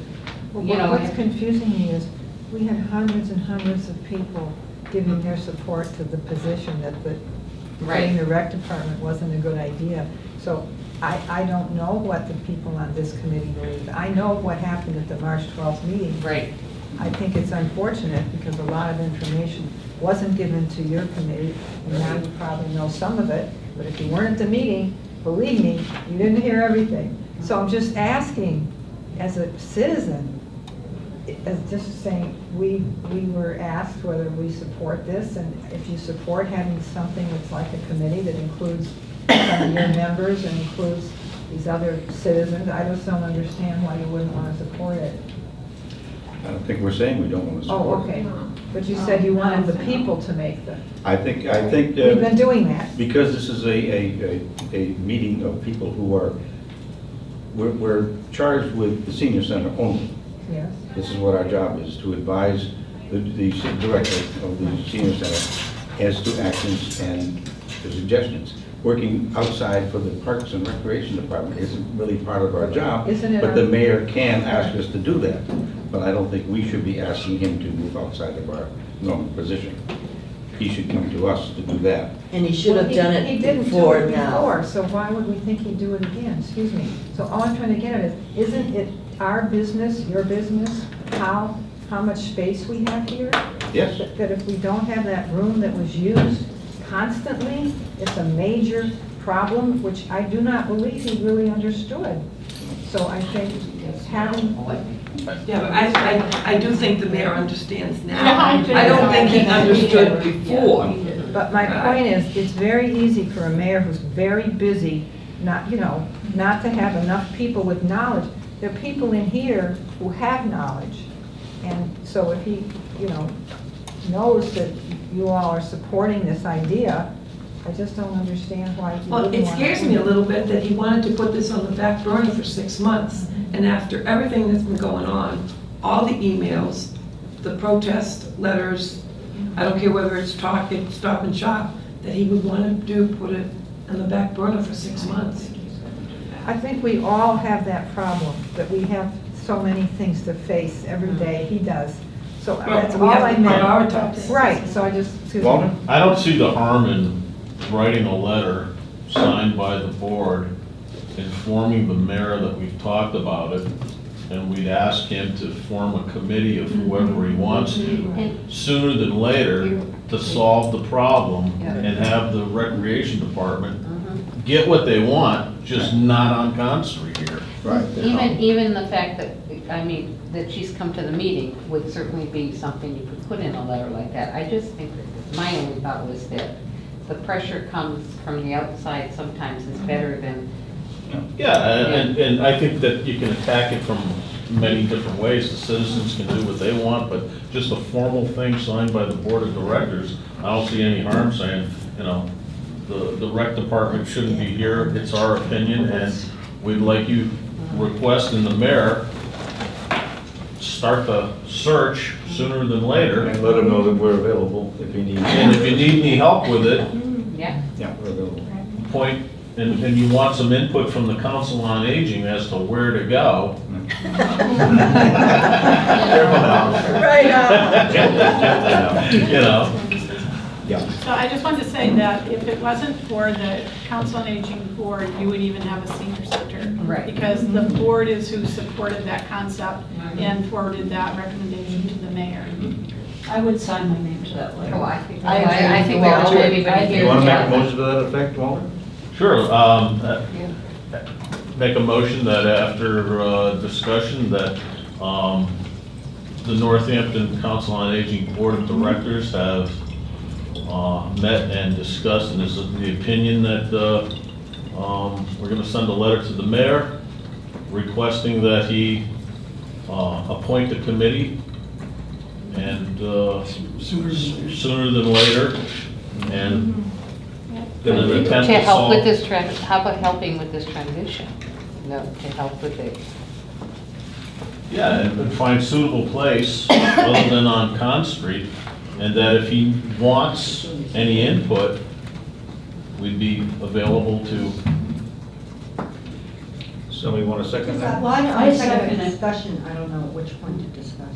you know. What's confusing me is, we had hundreds and hundreds of people giving their support to the position that creating the rec department wasn't a good idea. So I don't know what the people on this committee believe. I know what happened at the March 12th meeting. Right. I think it's unfortunate because a lot of information wasn't given to your committee, and now you probably know some of it, but if you weren't at the meeting, believe me, you didn't hear everything. So I'm just asking, as a citizen, as just saying, we were asked whether we support this, and if you support having something that's like a committee that includes some of your members and includes these other citizens, I just don't understand why you wouldn't want to support it. I don't think we're saying we don't want to Oh, support. okay. But you said you wanted the people to make the, I think, we've been doing that. because this is a meeting of people who are, we're charged with the senior center only. Yes. This is what our job is, to advise the director of the senior center as to actions and suggestions. Working outside for the Parks and Recreation Department isn't really part of our job, Isn't it but the our- mayor can ask us to do that. But I don't think we should be asking him to move outside of our normal position. He should come to us to do that. And he should have Well, done he it didn't do before it now. before, so why would we think he'd do it again? Excuse me. So all I'm trying to get at is, isn't it our business, your business, how how much space we have here? Yes. That if we don't have that room that was used constantly, it's a major problem, which I do not believe he really understood. So I think having, Yeah, but I do think the mayor understands now. Yeah, I don't think he understood before. but my point is, it's very easy for a mayor who's very busy, not, not to have enough people with knowledge. There are people in here who have knowledge. And so if he, knows that you all are supporting this idea, I just don't understand why he Well, wouldn't it want scares to. me a little bit that he wanted to put this on the back burner for 6 months. And after everything that's been going on, all the emails, the protest letters, I don't care whether it's Stop and Shop, that he would want to put it on the back burner for 6 months. I think we all have that problem, that we have so many things to face every day. He does. So that's We all have I to meant. prioritize. Right, so I just, excuse me. Walter? I don't see the harm in writing a letter signed by the board informing the mayor that we've talked about it, and we'd ask him to form a committee of whoever he wants to, sooner than later, to solve the problem and have the recreation department get what they want, just not on Con Street here. Right. Even the fact that, that she's come to the meeting would certainly be something you could put in a letter like that. I just think that my only thought was that the pressure comes from the outside sometimes is better than. Yeah, and I think that you can attack it from many different ways. The citizens can do what they want, but just a formal thing signed by the board of directors, I don't see any harm saying, the rec department shouldn't be here, it's our opinion, and we'd like you requesting the mayor start the search sooner than later. And let him know that we're available if he needs. And if you need any help with it, Yeah. Yeah, we're available. point, and you want some input from the Council on Aging as to where to go. Careful now. Right on. You know, Yeah. So I just wanted to say that if it wasn't for the Council on Aging Board, you would even have a senior center. Right. Because the board is who supported that concept and forwarded that recommendation to the mayor. I would sign my name to that letter. Oh, I think I agree we with all, Walter. anybody here. You want to make a yeah. motion to that effect, Walter? sure, make a motion that after discussion that the Northampton Council on Aging Board of Directors have met and discussed, and is the opinion that we're going to send a letter to the mayor requesting that he appoint a committee and sooner than later, and going to attempt To to help solve. with this how about helping with this transition? No, to help with it. Yeah, and find suitable place other than on Con Street, and that if he wants any input, we'd be available to. Somebody want to second that? Well, I second it. Discussion, I don't know which one to discuss.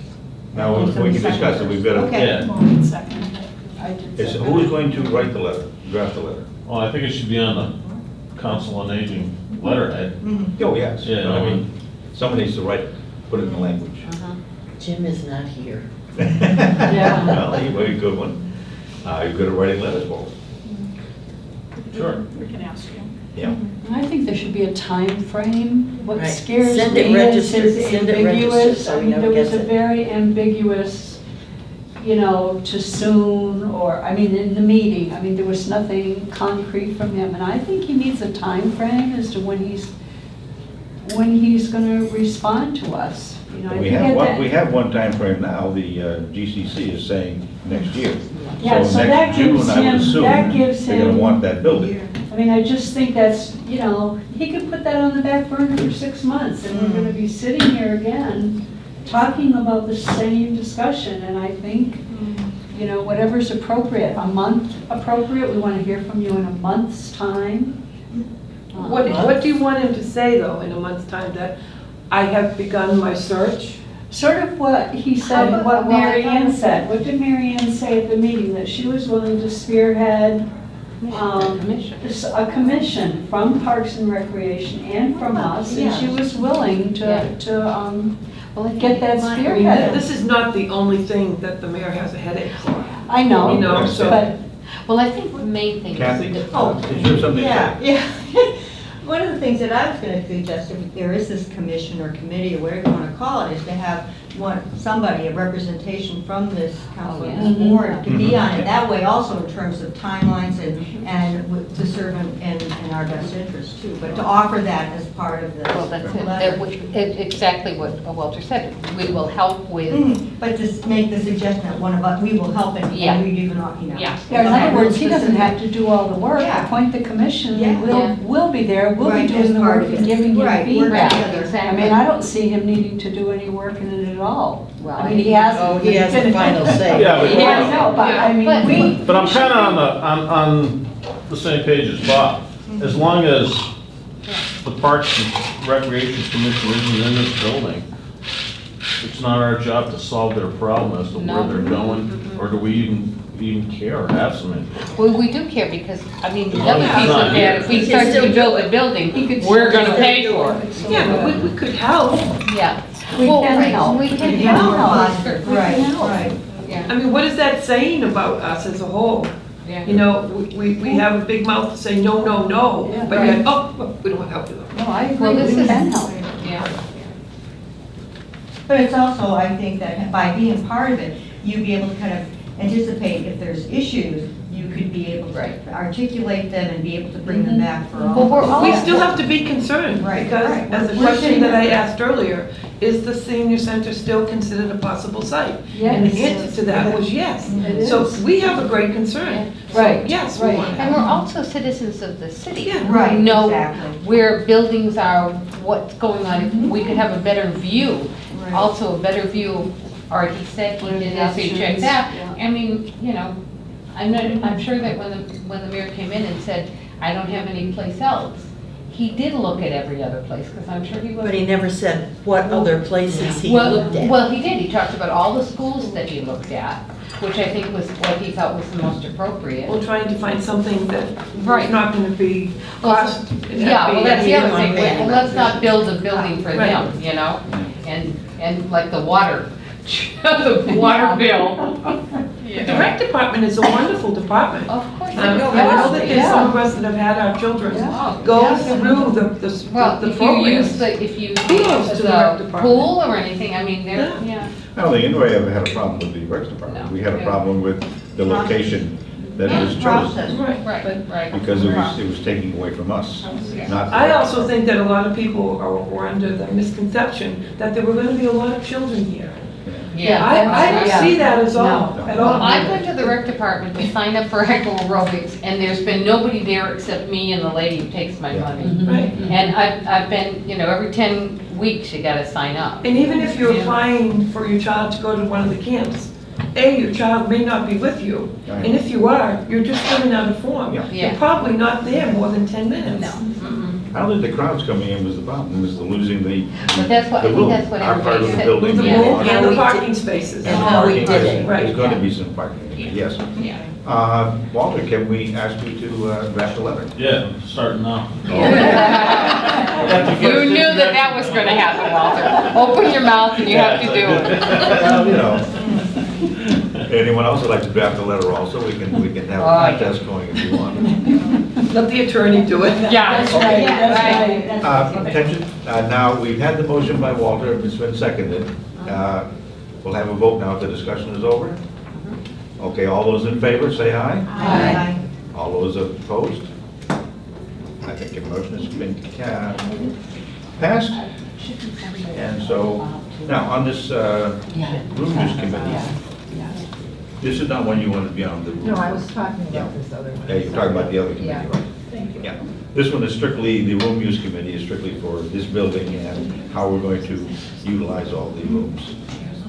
Now, we can discuss it, we've got to, Okay. Yeah. Maureen seconded it. I did second who's it. going to write the letter, draft the letter? Well, I think it should be on the Council on Aging letterhead. Oh, yes. Yeah, But I mean, somebody needs to write, put it in the language. Jim is not here. Well, anyway, good one. You're good at writing letters, Walter. Sure. We can ask you. Yeah. I think there should be a time frame. What Right. scares Send it me is registered, it's send it registered ambiguous. so I he mean, never there was gets a it. very ambiguous, to soon, or, in the meeting, there was nothing concrete from him. And I think he needs a time frame as to when he's gonna respond to us. I We think have at one, that- we have one time frame now, the GCC is saying next year. Yeah, so that next June, gives I would him- assume, that gives they're gonna him- want that building. I just think that's, he could put that on the back burner for 6 months, and we're gonna be sitting here again, talking about the same discussion, and I think, whatever's appropriate, a month appropriate, we want to hear from you in a month's time. What do you want him to say, though, in a month's time, that I have begun my search? Sort of what he said, what Mary Ann said. What did Mary Ann say at the meeting? That she was willing to spearhead a commission from Parks and Recreation and from us, and she was willing to Well, I think get that I mean, spearheaded. this is not the only thing that the mayor has a headache for. I know, You know, so- but Well, I think the main thing is. Kathy, that- did you have something to Yeah, say? yeah. One of the things that I was going to suggest, if there is this commission or committee or whatever you want to call it, is to have somebody, a representation from this council, Oh, yeah. this board, to be Mhm. on it. That way also in terms of timelines and to serve in our best interest too. But to offer that as part of the Well, that's it. letter. Exactly what Walter said. We will help with, But to make the suggestion that one of us, we will help and Yeah. we even, you know. Yeah. yeah, in other words, he doesn't have to do all the work. Yeah. Appoint the commission, Yeah. and Yeah. we'll be there, we'll be Right, as doing the part work of and it. giving you Right, we're feedback. together. I mean, I don't see him needing to do any work in it at all. Well, I mean, he has. Oh, he has the final say. Yeah, but- Yeah, I know, but I mean, But- we. But I'm kind of on the same page as Bob. As long as the Parks and Recreation Commission isn't in this building, it's not our job to solve their problem as to where No. they're going, or do we even care or have some input? well, we do care because, I mean, the As long other as piece it's not of here. that, if we He start can to still build do a it. building, He could we're still gonna do pay it. for it. Yeah, but we could help. Yeah. We Well, can right, help. We can Yeah. help. Positive, We can right, help. right. Yeah. I mean, what is that saying about us as a whole? Yeah. You know, we have a big mouth to say, no, no, no, Yeah. but yet, oh, we don't want to help you though. No, I agree, Well, this we is- can help. Yeah. But it's also, I think that by being part of it, you'd be able to kind of anticipate if there's issues, you could be able Right. to articulate them and be able to bring them back for all. Well, we're all- We still have to be concerned, Right, because right. as the We're question sitting that I there. asked earlier, is the senior center still considered a possible site? And the Yes. answer to that was yes. It So is. we have a great concern. So Right, yes, we right. want to And help. we're also citizens of the city. Yeah. Right, We know exactly. where buildings are, what's going on. If we could have a better view, Right. also a better view, or he said he did this, he checked that. I mean, you know, I'm sure that when the mayor came in and said, I don't have any place else, he did look at every other place, because I'm sure he was. But he never said what other places he Well, looked at. well, he did. He talked about all the schools that he looked at, which I think was what he thought was the most appropriate. We're trying to find something that Right. is not going to be Well, cost. Yeah, well, that's the other thing. pay Well, let's not build a building for Right. them, you know? And like the water, the water bill. The rec department is a wonderful department. Of course. I know that there's some of us that have had our children Yeah. go Yeah. through Well, the if you use programs. if you Kudos use to the rec the department. pool or anything, I mean, they're, yeah. I don't think anybody ever had a problem with the Works Department. No. We had a problem with the location that it was chosen, Process. Right, Right, but right. because it was taking away from us, not. I also think that a lot of people were under the misconception that there were going to be a lot of children here. Yeah. I don't see that at all, No. at Well, all. I went to the rec department to sign up for echo aerobics, and there's been nobody there except me and the lady who takes my money. Right. And I've been, you know, every 10 weeks you gotta sign up. And even if you're Yeah. applying for your child to go to one of the camps, your child may not be with you. Right. And if you are, you're just filling out a form. Yeah. Yeah. You're probably not there more than 10 minutes. No. Mm-mm. I don't think the crowds coming in was the problem, it was the losing the. But that's what- the I think room. that's what Our part everybody of the said. building. The Yeah. pool and And the we parking spaces. And how we Parking, did it. There's Yeah. going to be some parking, yes. Yeah. Walter, can we ask you to draft a letter? Yeah, starting now. You knew that was gonna happen, Walter. Open your mouth and you have to do it. Well, you know. Anyone else would like to draft a letter also, we can have a Oh, yeah. contest going if you want. Let the attorney do it. Yeah. That's right, that's right. Attention, now, we've had the motion by Walter, it's been seconded. We'll have a vote now if the discussion is over. Okay, all those in favor, say aye. Aye. All those opposed? I think your motion has been passed. And so, now, on this room use committee, this is not one you want to be on the. No, I was talking about this other one. Yeah, you're talking about the other committee, Yeah. right? Yeah. This one is strictly, the room use committee is strictly for this building and how we're going to utilize all the rooms.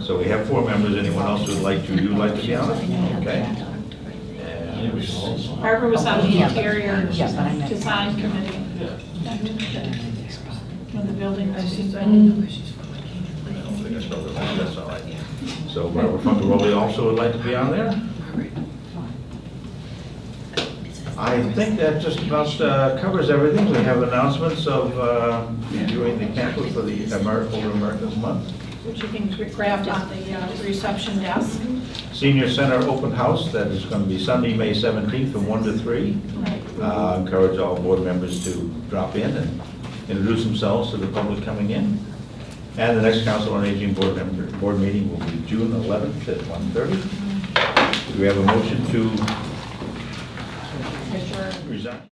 So we have 4 members. Anyone else who'd like to, you'd like to be on it? Okay. And Barbara was on the interior design committee. When the building was designed. I don't think I spelled it right, that's all right. So Barbara Funkaroli also would like to be on there? I think that just about covers everything. We have announcements of doing the campus for the Older Americans Month. which you can grab on the reception desk. Senior Center Open House, that is going to be Sunday, May 17th from 1 to 3. Encourage all board members to drop in and introduce themselves to the public coming in. And the next Council on Aging board meeting will be June 11th at 1:30. Do we have a motion to resign?